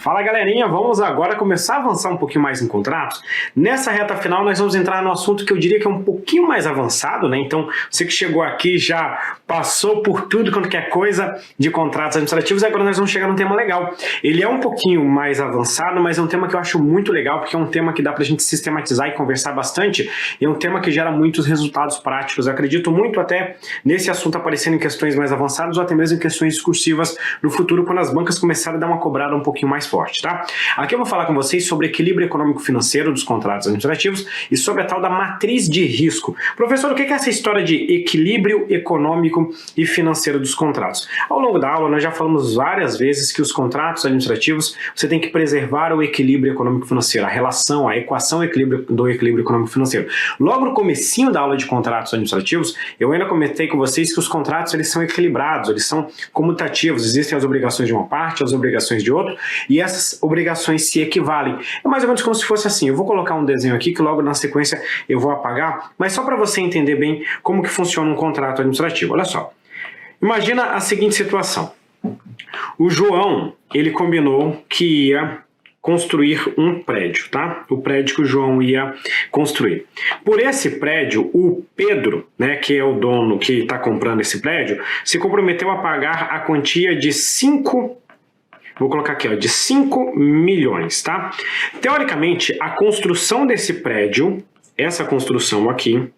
Fala galerinha, vamos agora começar a avançar um pouquinho mais em contratos. Nessa reta final nós vamos entrar no assunto que eu diria que é um pouquinho mais avançado, né? Então você que chegou aqui já passou por tudo quanto que é coisa de contratos administrativos e agora nós vamos chegar num tema legal. Ele é um pouquinho mais avançado, mas é um tema que eu acho muito legal porque é um tema que dá pra gente sistematizar e conversar bastante e é um tema que gera muitos resultados práticos. Eu acredito muito até nesse assunto aparecendo em questões mais avançadas ou até mesmo em questões discursivas no futuro quando as bancas começarem a dar uma cobrada um pouquinho mais forte, tá? Aqui eu vou falar com vocês sobre equilíbrio econômico-financeiro dos contratos administrativos e sobre a tal da matriz de risco. Professor, o que é essa história de equilíbrio econômico e financeiro dos contratos? Ao longo da aula nós já falamos várias vezes que os contratos administrativos você tem que preservar o equilíbrio econômico-financeiro, a relação, a equação do equilíbrio econômico-financeiro. Logo no comecinho da aula de contratos administrativos, eu ainda comentei com vocês que os contratos eles são equilibrados, eles são comutativos, existem as obrigações de uma parte, as obrigações de outra, e essas obrigações se equivalem. É mais ou menos como se fosse assim, eu vou colocar um desenho aqui que logo na sequência eu vou apagar, mas só para você entender bem como que funciona um contrato administrativo. Olha só, imagina a seguinte situação, o João, ele combinou que ia construir um prédio, tá? O prédio que o João ia construir. Por esse prédio, o Pedro, né, que é o dono que está comprando esse prédio, se comprometeu a pagar a quantia de 5 milhões, tá? Teoricamente, a construção desse prédio, essa construção aqui,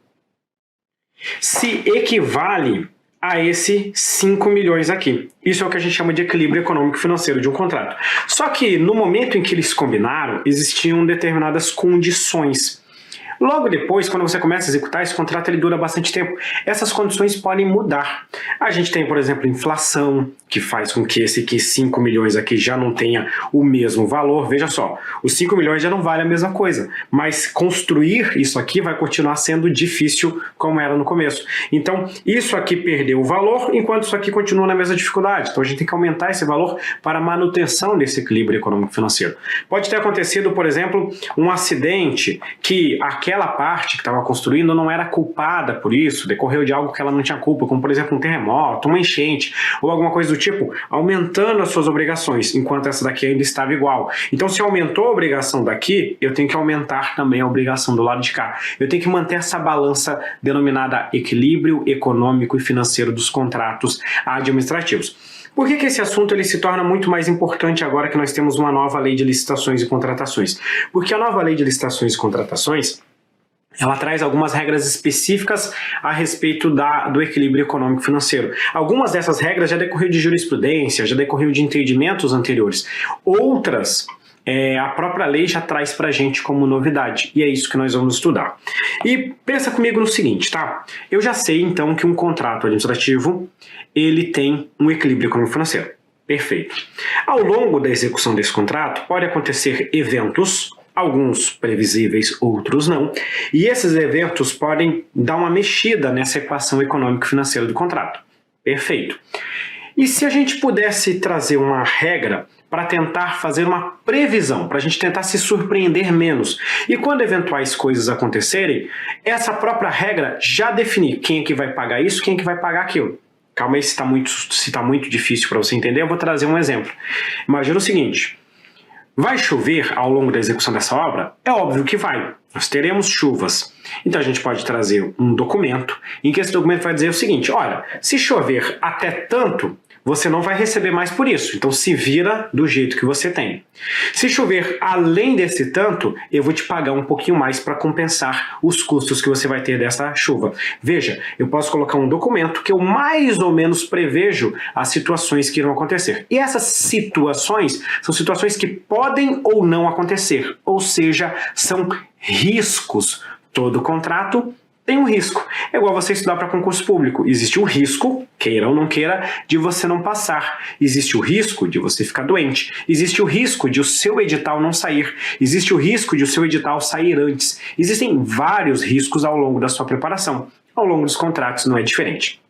se equivale a esse 5 milhões aqui. Isso é o que a gente chama de equilíbrio econômico-financeiro de um contrato. Só que no momento em que eles combinaram, existiam determinadas condições. Logo depois, quando você começa a executar, esse contrato ele dura bastante tempo. Essas condições podem mudar. A gente tem, por exemplo, inflação, que faz com que esse aqui 5 milhões aqui já não tenha o mesmo valor. Veja só, os 5 milhões já não vale a mesma coisa, mas construir isso aqui vai continuar sendo difícil como era no começo. Então, isso aqui perdeu o valor, enquanto isso aqui continua na mesma dificuldade. Então, a gente tem que aumentar esse valor para a manutenção desse equilíbrio econômico-financeiro. Pode ter acontecido, por exemplo, um acidente que aquela parte que estava construindo não era culpada por isso, decorreu de algo que ela não tinha culpa, como por exemplo um terremoto, uma enchente ou alguma coisa do tipo, aumentando as suas obrigações, enquanto essa daqui ainda estava igual. Então se aumentou a obrigação daqui, eu tenho que aumentar também a obrigação do lado de cá. Eu tenho que manter essa balança denominada equilíbrio econômico e financeiro dos contratos administrativos. Por que esse assunto ele se torna muito mais importante agora que nós temos uma nova lei de licitações e contratações? Porque a nova lei de licitações e contratações ela traz algumas regras específicas a respeito do equilíbrio econômico financeiro. Algumas dessas regras já decorreram de jurisprudência, já decorreram de entendimentos anteriores. Outras, a própria lei já traz pra gente como novidade. E é isso que nós vamos estudar. E pensa comigo no seguinte, tá? Eu já sei então que um contrato administrativo, ele tem um equilíbrio econômico financeiro. Perfeito. Ao longo da execução desse contrato, pode acontecer eventos, alguns previsíveis, outros não, e esses eventos podem dar uma mexida nessa equação econômico-financeira do contrato. Perfeito. E se a gente pudesse trazer uma regra para tentar fazer uma previsão, para a gente tentar se surpreender menos, e quando eventuais coisas acontecerem, essa própria regra já definir quem é que vai pagar isso, quem é que vai pagar aquilo. Calma aí, se está muito difícil para você entender, eu vou trazer um exemplo. Imagina o seguinte, vai chover ao longo da execução dessa obra? É óbvio que vai. Nós teremos chuvas. Então a gente pode trazer um documento em que esse documento vai dizer o seguinte, olha, se chover até tanto, você não vai receber mais por isso. Então se vira do jeito que você tem. Se chover além desse tanto, eu vou te pagar um pouquinho mais para compensar os custos que você vai ter dessa chuva. Veja, eu posso colocar um documento que eu mais ou menos prevejo as situações que irão acontecer. E essas situações são situações que podem ou não acontecer. Ou seja, são riscos. Todo contrato tem um risco. É igual você estudar para concurso público. Existe o risco, queira ou não queira, de você não passar. Existe o risco de você ficar doente. Existe o risco de o seu edital não sair. Existe o risco de o seu edital sair antes. Existem vários riscos ao longo da sua preparação. Ao longo dos contratos não é diferente.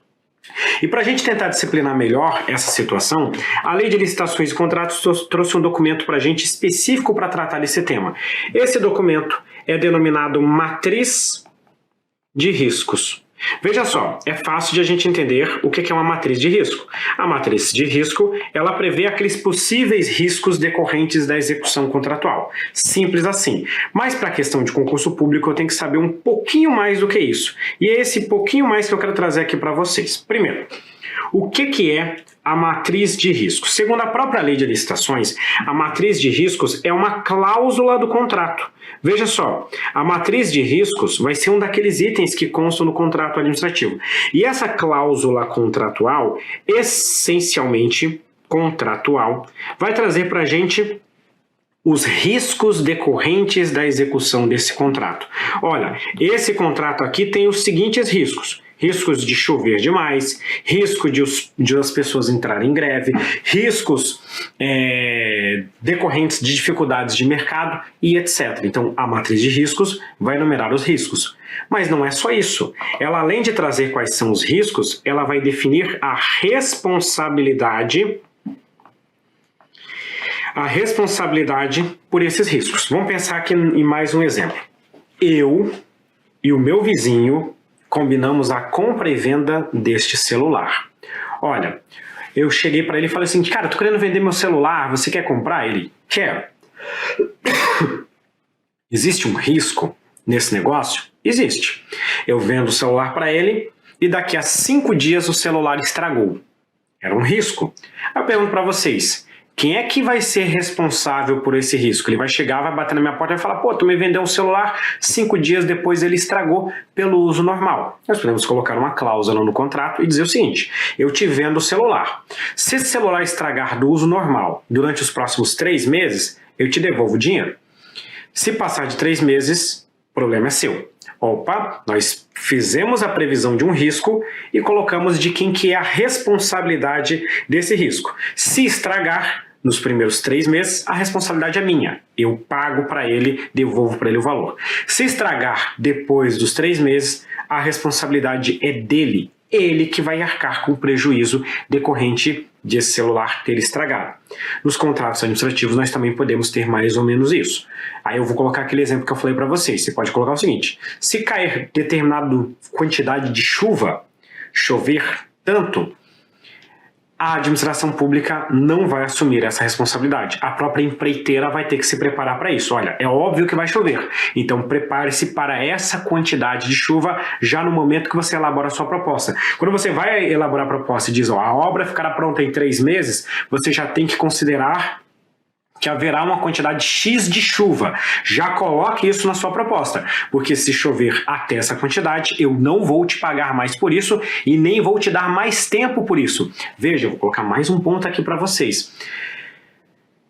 E para a gente tentar disciplinar melhor essa situação, a Lei de Licitações e Contratos trouxe um documento para a gente específico para tratar desse tema. Esse documento é denominado Matriz de Riscos. Veja só, é fácil de a gente entender o que é uma matriz de risco. A matriz de risco, ela prevê aqueles possíveis riscos decorrentes da execução contratual. Simples assim. Mas para a questão de concurso público, eu tenho que saber um pouquinho mais do que isso. E é esse pouquinho mais que eu quero trazer aqui para vocês. Primeiro, o que é a matriz de risco? Segundo a própria lei de licitações, a matriz de riscos é uma cláusula do contrato. Veja só, a matriz de riscos vai ser um daqueles itens que constam no contrato administrativo. E essa cláusula contratual, essencialmente contratual, vai trazer para a gente os riscos decorrentes da execução desse contrato. Olha, esse contrato aqui tem os seguintes riscos. Riscos de chover demais, risco de as pessoas entrarem em greve, riscos decorrentes de dificuldades de mercado e etc. Então, a matriz de riscos vai enumerar os riscos. Mas não é só isso. Ela, além de trazer quais são os riscos, ela vai definir a responsabilidade por esses riscos. Vamos pensar aqui em mais um exemplo. Eu e o meu vizinho combinamos a compra e venda deste celular. Olha, eu cheguei para ele e falei assim, cara, eu tô querendo vender meu celular, você quer comprar? Ele, quero. Existe um risco nesse negócio? Existe. Eu vendo o celular para ele e daqui a 5 dias o celular estragou. Era um risco. Eu pergunto para vocês, quem é que vai ser responsável por esse risco? Ele vai chegar, vai bater na minha porta e vai falar, pô, tu me vendeu um celular, 5 dias depois ele estragou pelo uso normal. Nós podemos colocar uma cláusula no contrato e dizer o seguinte, eu te vendo o celular. Se esse celular estragar do uso normal durante os próximos 3 meses, eu te devolvo o dinheiro. Se passar de 3 meses, o problema é seu. Opa, nós fizemos a previsão de um risco e colocamos de quem que é a responsabilidade desse risco. Se estragar nos primeiros 3 meses, a responsabilidade é minha. Eu pago para ele, devolvo para ele o valor. Se estragar depois dos 3 meses, a responsabilidade é dele. Ele que vai arcar com o prejuízo decorrente de esse celular ter estragado. Nos contratos administrativos nós também podemos ter mais ou menos isso. Aí eu vou colocar aquele exemplo que eu falei para vocês. Você pode colocar o seguinte, se cair determinada quantidade de chuva, chover tanto, a administração pública não vai assumir essa responsabilidade. A própria empreiteira vai ter que se preparar para isso. Olha, é óbvio que vai chover. Então prepare-se para essa quantidade de chuva já no momento que você elabora a sua proposta. Quando você vai elaborar a proposta e diz, ó, a obra ficará pronta em 3 meses, você já tem que considerar que haverá uma quantidade X de chuva. Já coloque isso na sua proposta, porque se chover até essa quantidade, eu não vou te pagar mais por isso e nem vou te dar mais tempo por isso. Veja, eu vou colocar mais um ponto aqui para vocês.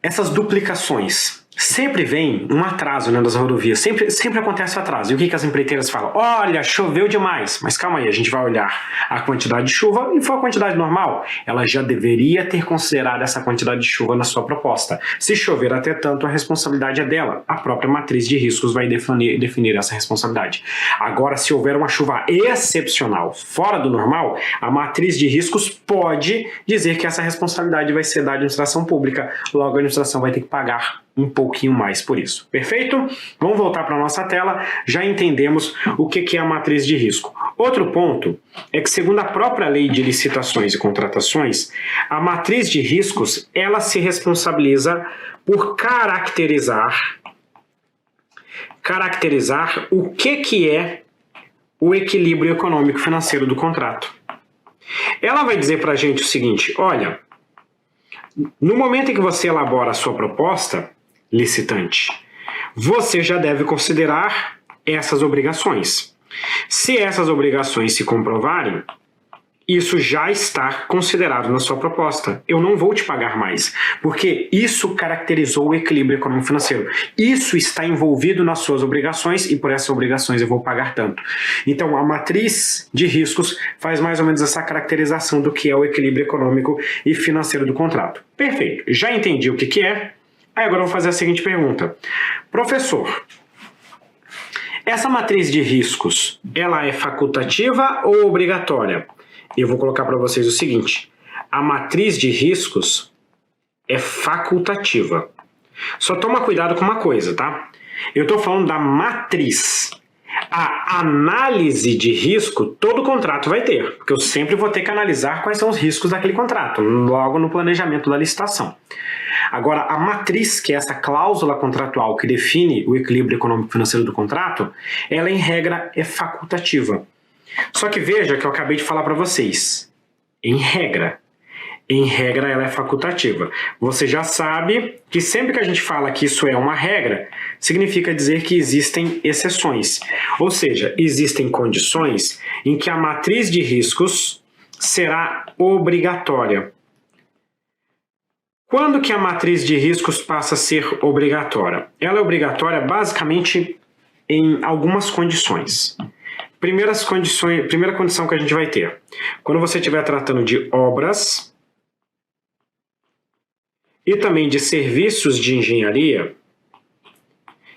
Essas duplicações, sempre vem um atraso, né, das rodovias, sempre acontece atraso. E o que as empreiteiras falam? Olha, choveu demais. Mas calma aí, a gente vai olhar a quantidade de chuva e foi a quantidade normal. Ela já deveria ter considerado essa quantidade de chuva na sua proposta. Se chover até tanto, a responsabilidade é dela. A própria matriz de riscos vai definir essa responsabilidade. Agora, se houver uma chuva excepcional, fora do normal, a matriz de riscos pode dizer que essa responsabilidade vai ser da administração pública. Logo, a administração vai ter que pagar um pouquinho mais por isso. Perfeito? Vamos voltar para a nossa tela. Já entendemos o que é a matriz de risco. Outro ponto é que, segundo a própria lei de licitações e contratações, a matriz de riscos, ela se responsabiliza por caracterizar o que é o equilíbrio econômico financeiro do contrato. Ela vai dizer para a gente o seguinte, olha, no momento em que você elabora a sua proposta, licitante, você já deve considerar essas obrigações. Se essas obrigações se comprovarem, isso já está considerado na sua proposta. Eu não vou te pagar mais, porque isso caracterizou o equilíbrio econômico financeiro. Isso está envolvido nas suas obrigações e por essas obrigações eu vou pagar tanto. Então a matriz de riscos faz mais ou menos essa caracterização do que é o equilíbrio econômico e financeiro do contrato. Perfeito, já entendi o que é. Aí agora eu vou fazer a seguinte pergunta. Professor, essa matriz de riscos, ela é facultativa ou obrigatória? Eu vou colocar para vocês o seguinte, a matriz de riscos é facultativa. Só toma cuidado com uma coisa, tá? Eu estou falando da matriz. A análise de risco, todo contrato vai ter, porque eu sempre vou ter que analisar quais são os riscos daquele contrato, logo no planejamento da licitação. Agora, a matriz, que é essa cláusula contratual que define o equilíbrio econômico-financeiro do contrato, ela, em regra, é facultativa. Só que veja que eu acabei de falar para vocês, em regra ela é facultativa. Você já sabe que sempre que a gente fala que isso é uma regra, significa dizer que existem exceções. Ou seja, existem condições em que a matriz de riscos será obrigatória. Quando que a matriz de riscos passa a ser obrigatória? Ela é obrigatória basicamente em algumas condições. Primeira condição que a gente vai ter. Quando você estiver tratando de obras e também de serviços de engenharia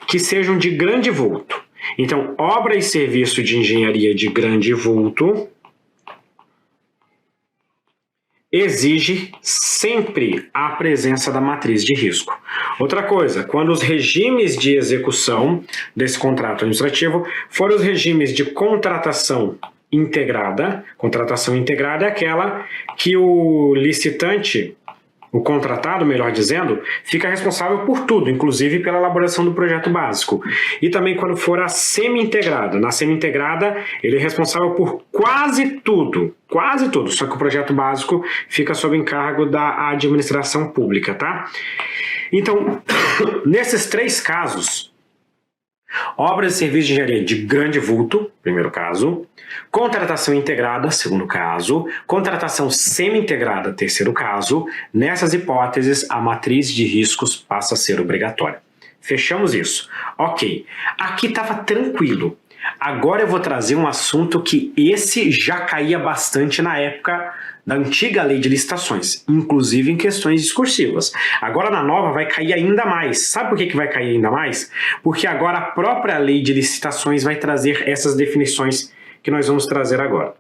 que sejam de grande vulto. Então, obra e serviço de engenharia de grande vulto exige sempre a presença da matriz de risco. Outra coisa, quando os regimes de execução desse contrato administrativo forem os regimes de contratação integrada é aquela que o licitante, o contratado, melhor dizendo, fica responsável por tudo, inclusive pela elaboração do projeto básico. E também quando for a semi-integrada. Na semi-integrada, ele é responsável por quase tudo, só que o projeto básico fica sob encargo da administração pública, tá? Então, nesses três casos, obras e serviços de engenharia de grande vulto, primeiro caso, contratação integrada, segundo caso, contratação semi-integrada, terceiro caso, nessas hipóteses a matriz de riscos passa a ser obrigatória. Fechamos isso. Ok, aqui estava tranquilo. Agora eu vou trazer um assunto que esse já caía bastante na época da antiga lei de licitações, inclusive em questões discursivas. Agora na nova vai cair ainda mais. Sabe por que vai cair ainda mais? Porque agora a própria lei de licitações vai trazer essas definições que nós vamos trazer agora.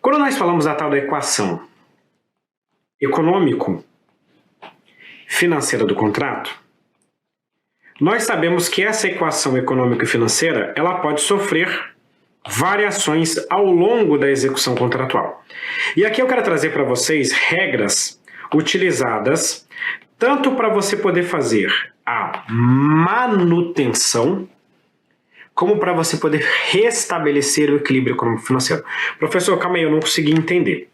Quando nós falamos da tal da equação econômico-financeira do contrato, nós sabemos que essa equação econômico-financeira ela pode sofrer variações ao longo da execução contratual. E aqui eu quero trazer para vocês regras utilizadas tanto para você poder fazer a manutenção como para você poder restabelecer o equilíbrio econômico-financeiro. Professor, calma aí, eu não consegui entender.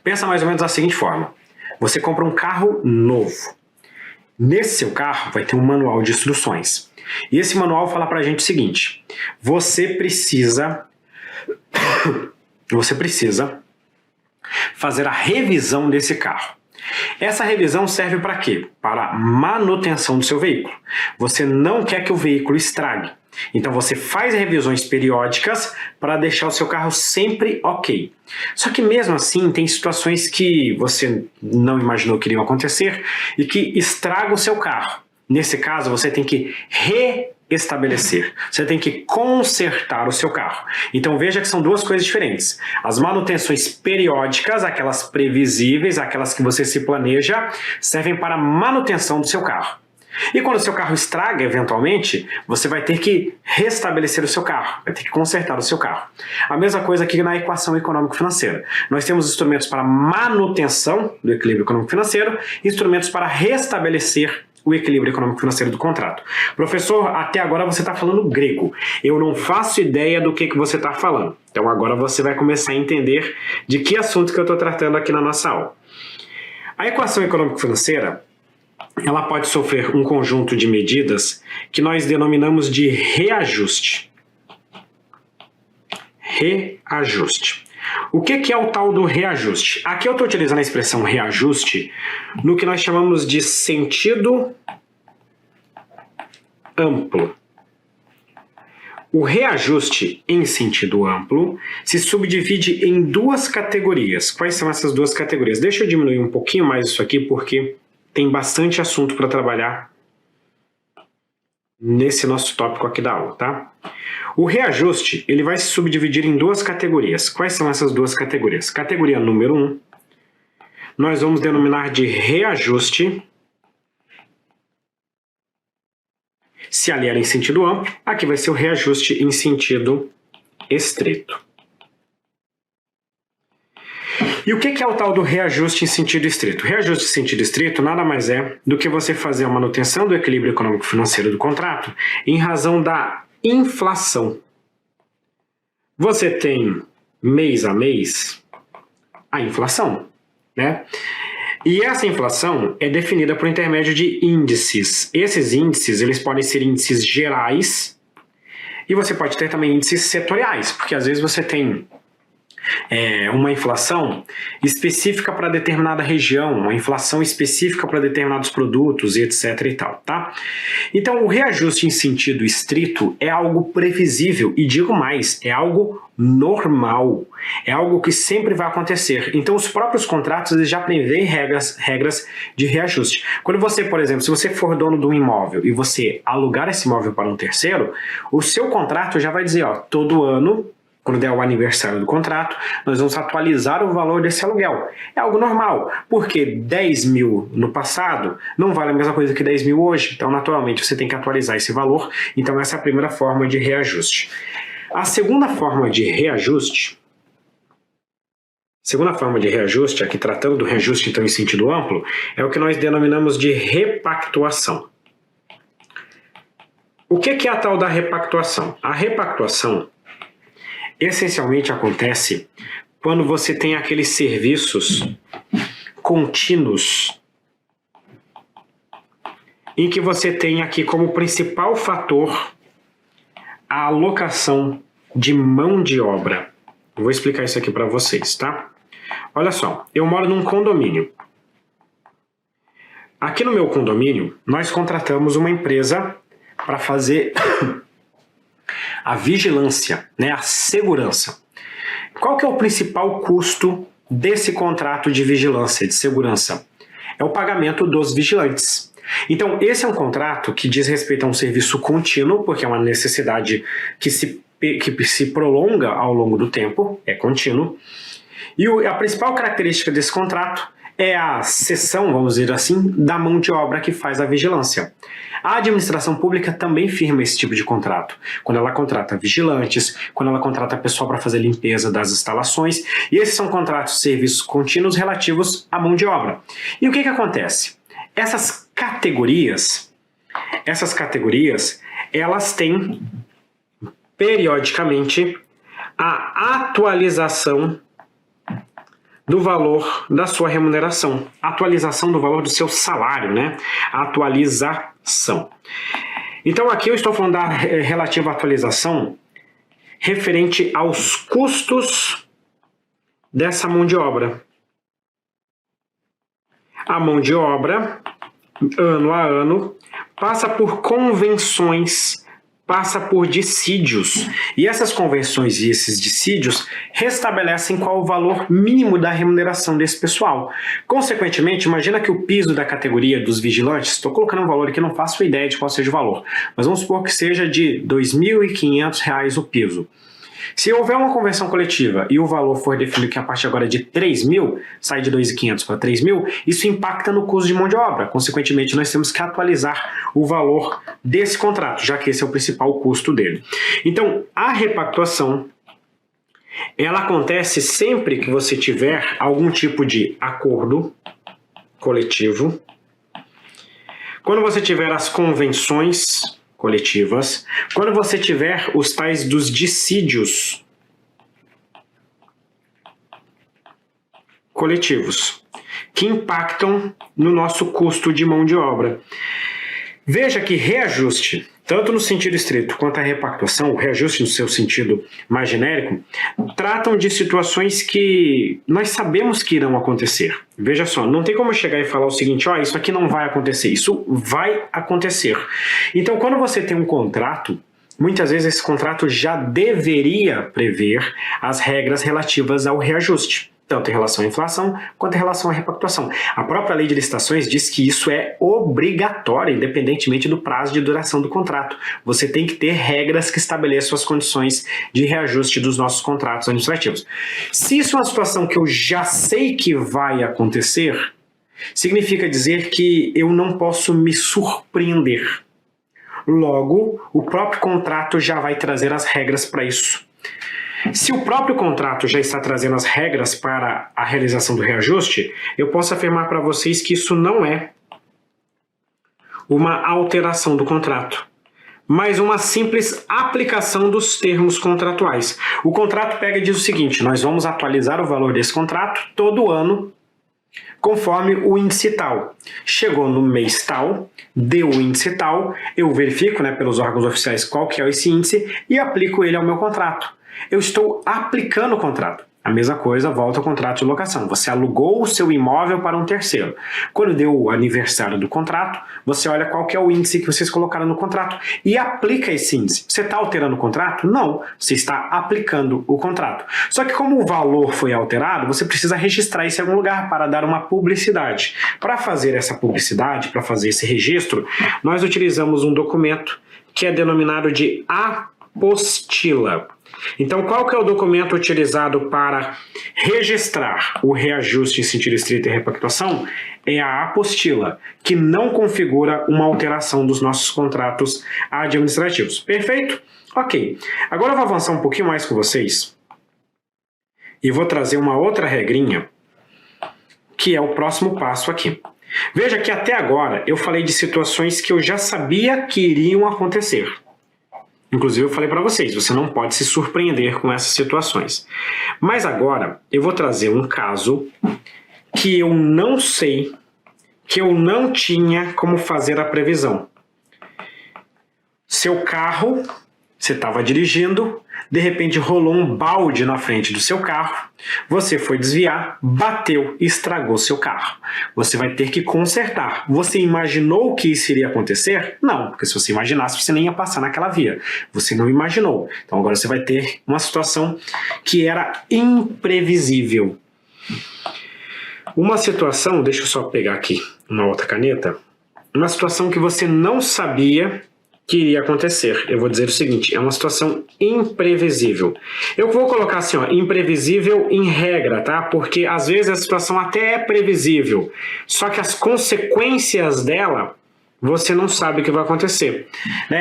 Pensa mais ou menos da seguinte forma. Você compra um carro novo. Nesse seu carro vai ter um manual de instruções. E esse manual fala pra gente o seguinte: você precisa fazer a revisão desse carro. Essa revisão serve para quê? Para a manutenção do seu veículo. Você não quer que o veículo estrague. Então você faz revisões periódicas para deixar o seu carro sempre ok. Só que mesmo assim tem situações que você não imaginou que iriam acontecer e que estragam o seu carro. Nesse caso você tem que reestabelecer, você tem que consertar o seu carro. Então veja que são duas coisas diferentes. As manutenções periódicas, aquelas previsíveis, aquelas que você se planeja, servem para a manutenção do seu carro. E quando o seu carro estraga, eventualmente, você vai ter que restabelecer o seu carro, vai ter que consertar o seu carro. A mesma coisa aqui na equação econômico-financeira. Nós temos instrumentos para manutenção do equilíbrio econômico-financeiro e instrumentos para restabelecer o equilíbrio econômico-financeiro do contrato. Professor, até agora você está falando grego. Eu não faço ideia do que você está falando. Então agora você vai começar a entender de que assunto que eu estou tratando aqui na nossa aula. A equação econômico-financeira ela pode sofrer um conjunto de medidas que nós denominamos de reajuste. Reajuste. O que é o tal do reajuste? Aqui eu estou utilizando a expressão reajuste no que nós chamamos de sentido amplo. O reajuste em sentido amplo se subdivide em duas categorias. Quais são essas duas categorias? Deixa eu diminuir um pouquinho mais isso aqui porque tem bastante assunto para trabalhar nesse nosso tópico aqui da aula, tá? O reajuste ele vai se subdividir em duas categorias. Quais são essas duas categorias? Categoria número 1, nós vamos denominar de reajuste Se ali era em sentido amplo, aqui vai ser o reajuste em sentido estreito. E o que é o tal do reajuste em sentido estrito? O reajuste em sentido estrito nada mais é do que você fazer a manutenção do equilíbrio econômico-financeiro do contrato em razão da inflação. Você tem mês a mês a inflação, né? E essa inflação é definida por intermédio de índices. Esses índices, eles podem ser índices gerais e você pode ter também índices setoriais, porque às vezes você tem uma inflação específica para determinada região, uma inflação específica para determinados produtos e etc e tal, tá? Então, o reajuste em sentido estrito é algo previsível e digo mais, é algo normal, é algo que sempre vai acontecer. Então, os próprios contratos eles já prevêem regras de reajuste. Quando você, por exemplo, se você for dono de um imóvel e você alugar esse imóvel para um terceiro, o seu contrato já vai dizer, ó, todo ano, quando der o aniversário do contrato, nós vamos atualizar o valor desse aluguel. É algo normal, porque 10 mil no passado não vale a mesma coisa que 10 mil hoje. Então, naturalmente, você tem que atualizar esse valor. Então, essa é a primeira forma de reajuste. A segunda forma de reajuste, aqui tratando do reajuste então em sentido amplo, é o que nós denominamos de repactuação. O que é a tal da repactuação? A repactuação essencialmente acontece quando você tem aqueles serviços contínuos em que você tem aqui como principal fator a alocação de mão de obra. Eu vou explicar isso aqui para vocês, tá? Olha só, eu moro num condomínio. Aqui no meu condomínio, nós contratamos uma empresa para fazer a vigilância, né, a segurança. Qual que é o principal custo desse contrato de vigilância, de segurança? É o pagamento dos vigilantes. Então, esse é um contrato que diz respeito a um serviço contínuo, porque é uma necessidade que se prolonga ao longo do tempo, é contínuo. E a principal característica desse contrato é a cessão, vamos dizer assim, da mão de obra que faz a vigilância. A administração pública também firma esse tipo de contrato, quando ela contrata vigilantes, quando ela contrata pessoal para fazer limpeza das instalações, e esses são contratos de serviços contínuos relativos à mão de obra. E o que acontece? Essas categorias, elas têm periodicamente a atualização do valor da sua remuneração, atualização do valor do seu salário, né? Atualização. Então aqui eu estou falando da relativa atualização referente aos custos dessa mão de obra. A mão de obra, ano a ano, passa por convenções, passa por dissídios. E essas convenções e esses dissídios restabelecem qual o valor mínimo da remuneração desse pessoal. Consequentemente, imagina que o piso da categoria dos vigilantes, estou colocando um valor aqui, não faço ideia de qual seja o valor, mas vamos supor que seja de R$ 2.500 o piso. Se houver uma convenção coletiva e o valor for definido que a partir agora é de 3 mil, sai de 2.500 para 3 mil, isso impacta no custo de mão de obra. Consequentemente, nós temos que atualizar o valor desse contrato, já que esse é o principal custo dele. Então, a repactuação, ela acontece sempre que você tiver algum tipo de acordo coletivo, quando você tiver as convenções coletivas, quando você tiver os tais dos dissídios coletivos, que impactam no nosso custo de mão de obra. Veja que reajuste, tanto no sentido estrito quanto a repactuação, o reajuste no seu sentido mais genérico, tratam de situações que nós sabemos que irão acontecer. Veja só, não tem como chegar e falar o seguinte, ó, isso aqui não vai acontecer, isso vai acontecer. Então, quando você tem um contrato, muitas vezes esse contrato já deveria prever as regras relativas ao reajuste, tanto em relação à inflação quanto em relação à repactuação. A própria lei de licitações diz que isso é obrigatório, independentemente do prazo de duração do contrato. Você tem que ter regras que estabeleçam as condições de reajuste dos nossos contratos administrativos. Se isso é uma situação que eu já sei que vai acontecer, significa dizer que eu não posso me surpreender. Logo, o próprio contrato já vai trazer as regras para isso. Se o próprio contrato já está trazendo as regras para a realização do reajuste, eu posso afirmar para vocês que isso não é uma alteração do contrato, mas uma simples aplicação dos termos contratuais. O contrato pega e diz o seguinte: nós vamos atualizar o valor desse contrato todo ano, conforme o índice tal. Chegou no mês tal, deu o índice tal, eu verifico, pelos órgãos oficiais qual que é esse índice e aplico ele ao meu contrato. Eu estou aplicando o contrato. A mesma coisa volta ao contrato de locação. Você alugou o seu imóvel para um terceiro. Quando deu o aniversário do contrato, você olha qual que é o índice que vocês colocaram no contrato e aplica esse índice. Você está alterando o contrato? Não. Você está aplicando o contrato. Só que como o valor foi alterado, você precisa registrar isso em algum lugar para dar uma publicidade. Para fazer essa publicidade, para fazer esse registro, nós utilizamos um documento que é denominado de apostila. Então, qual que é o documento utilizado para registrar o reajuste em sentido estrito e repactuação? É a apostila, que não configura uma alteração dos nossos contratos administrativos. Perfeito? Ok. Agora eu vou avançar um pouquinho mais com vocês e vou trazer uma outra regrinha, que é o próximo passo aqui. Veja que até agora eu falei de situações que eu já sabia que iriam acontecer. Inclusive eu falei para vocês, você não pode se surpreender com essas situações. Mas agora eu vou trazer um caso que eu não sei, que eu não tinha como fazer a previsão. Seu carro, você estava dirigindo, de repente rolou um balde na frente do seu carro, você foi desviar, bateu e estragou seu carro. Você vai ter que consertar. Você imaginou que isso iria acontecer? Não, porque se você imaginasse, você nem ia passar naquela via. Você não imaginou. Então agora você vai ter uma situação que era imprevisível. Uma situação, deixa eu só pegar aqui uma outra caneta, uma situação que você não sabia que iria acontecer. Eu vou dizer o seguinte, é uma situação imprevisível. Eu vou colocar assim, imprevisível em regra, tá? Porque às vezes a situação até é previsível, só que as consequências dela, você não sabe o que vai acontecer.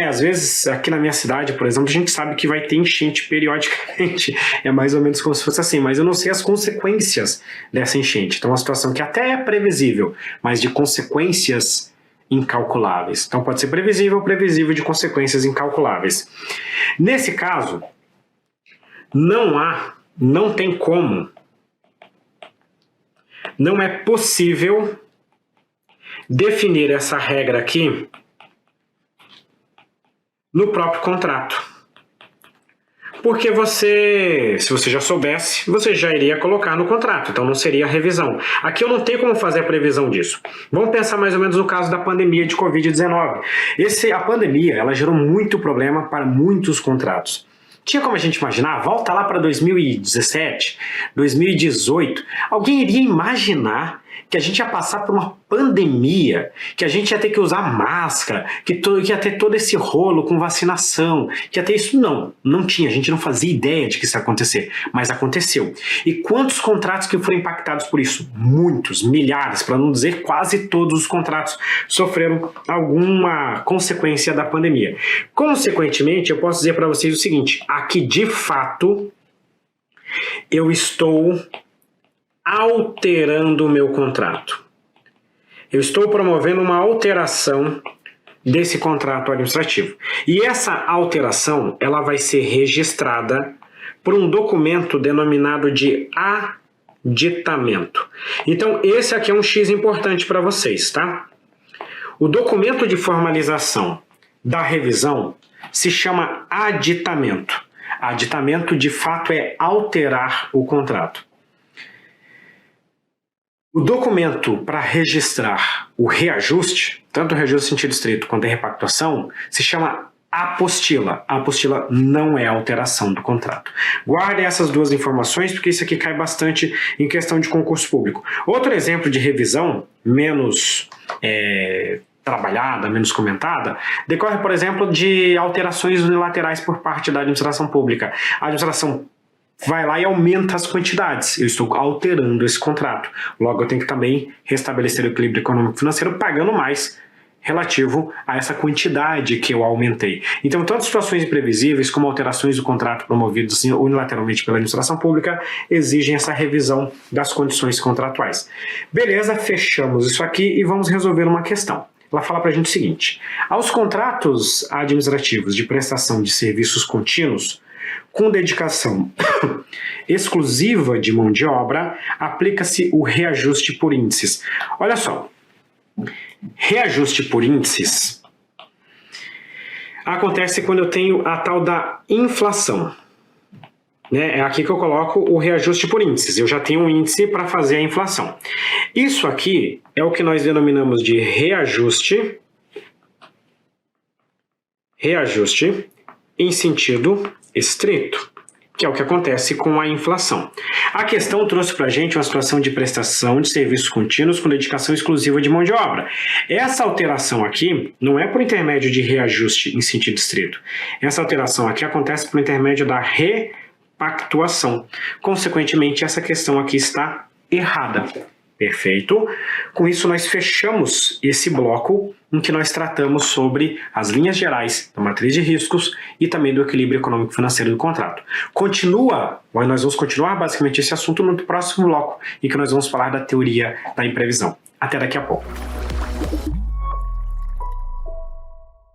Às vezes, aqui na minha cidade, por exemplo, a gente sabe que vai ter enchente periodicamente. É mais ou menos como se fosse assim, mas eu não sei as consequências dessa enchente. Então, é uma situação que até é previsível, mas de consequências incalculáveis. Então pode ser previsível de consequências incalculáveis. Nesse caso, não tem como, não é possível definir essa regra aqui no próprio contrato. Porque se você já soubesse, você já iria colocar no contrato, então não seria revisão. Aqui eu não tenho como fazer a previsão disso. Vamos pensar mais ou menos no caso da pandemia de Covid-19. A pandemia, ela gerou muito problema para muitos contratos. Tinha como a gente imaginar, volta lá para 2017, 2018, alguém iria imaginar que a gente ia passar por uma pandemia, que a gente ia ter que usar máscara, que ia ter todo esse rolo com vacinação, que ia ter isso? Não tinha, a gente não fazia ideia de que isso ia acontecer, mas aconteceu. E quantos contratos que foram impactados por isso? Muitos, milhares, para não dizer quase todos os contratos sofreram alguma consequência da pandemia. Consequentemente, eu posso dizer para vocês o seguinte, aqui de fato eu estou alterando o meu contrato. Eu estou promovendo uma alteração desse contrato administrativo. E essa alteração, ela vai ser registrada por um documento denominado de aditamento. Então, esse aqui é um X importante para vocês, tá? O documento de formalização da revisão se chama aditamento. Aditamento, de fato, é alterar o contrato. O documento para registrar o reajuste, tanto o reajuste em sentido estrito quanto a repactuação, se chama apostila. A apostila não é alteração do contrato. Guardem essas duas informações, porque isso aqui cai bastante em questão de concurso público. Outro exemplo de revisão, menos trabalhada, menos comentada, decorre, por exemplo, de alterações unilaterais por parte da administração pública. A administração vai lá e aumenta as quantidades. Eu estou alterando esse contrato. Logo, eu tenho que também restabelecer o equilíbrio econômico-financeiro pagando mais relativo a essa quantidade que eu aumentei. Então, tanto situações imprevisíveis como alterações do contrato promovidos unilateralmente pela administração pública exigem essa revisão das condições contratuais. Beleza, fechamos isso aqui e vamos resolver uma questão. Ela fala para a gente o seguinte: aos contratos administrativos de prestação de serviços contínuos, com dedicação exclusiva de mão de obra, aplica-se o reajuste por índices. Olha só, reajuste por índices acontece quando eu tenho a tal da inflação. É aqui que eu coloco o reajuste por índices. Eu já tenho um índice para fazer a inflação. Isso aqui é o que nós denominamos de reajuste em sentido estrito, que é o que acontece com a inflação. A questão trouxe para a gente uma situação de prestação de serviços contínuos com dedicação exclusiva de mão de obra. Essa alteração aqui não é por intermédio de reajuste em sentido estrito. Essa alteração aqui acontece por intermédio da repactuação. Consequentemente, essa questão aqui está errada. Perfeito? Com isso, nós fechamos esse bloco em que nós tratamos sobre as linhas gerais da matriz de riscos e também do equilíbrio econômico-financeiro do contrato. Nós vamos continuar basicamente esse assunto no próximo bloco, em que nós vamos falar da teoria da imprevisão. Até daqui a pouco.